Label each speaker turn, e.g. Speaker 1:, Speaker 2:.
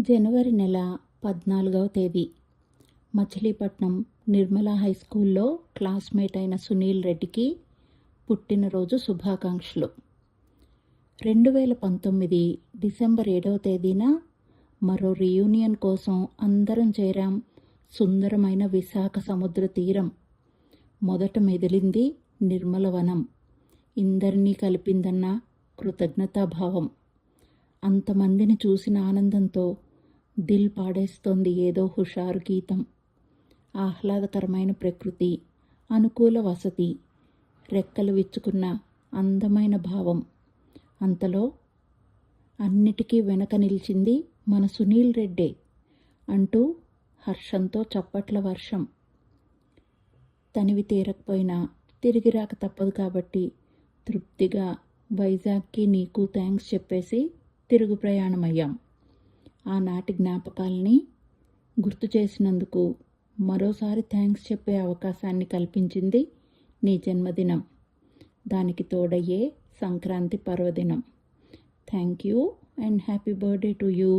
Speaker 1: జనవరి నెల 14వ తేదీ మచిలీపట్నం నిర్మల హై స్కూల్లో క్లాస్మేట్ అయిన సునీల్ రెడ్డికి పుట్టినరోజు శుభాకాంక్షలు. 2019 డిసెంబర్ 7వ తేదీన మరో రీయూనియన్ కోసం అందరం చేరాం సుందరమైన విశాఖ సముద్ర తీరం. మొదట మెదిలింది నిర్మల వనం. ఇందరినీ కలిపిందన్న కృతజ్ఞతాభావం. అంతమందిని చూసిన ఆనందంతో దిల్ పాడేస్తోంది ఏదో హుషారు గీతం. ఆహ్లాదకరమైన ప్రకృతి, అనుకూల వసతి, రెక్కలు విచ్చుకున్న అందమైన భావం. అంతలో అన్నిటికీ వెనక నిలిచింది మన సునీల్ రెడ్డే అంటూ హర్షంతో చప్పట్ల వర్షం. తనివి తీరకపోయినా తిరిగి రాక తప్పదు కాబట్టి తృప్తిగా వైజాగ్కి నీకు థ్యాంక్స్ చెప్పేసి తిరుగు ప్రయాణమయ్యాం. ఆనాటి జ్ఞాపకాల్ని గుర్తు చేసినందుకు మరోసారి థ్యాంక్స్ చెప్పే అవకాశాన్ని కల్పించింది నీ జన్మదినం. దానికి తోడయ్యే సంక్రాంతి పర్వదినం. Thank you and happy birthday to you.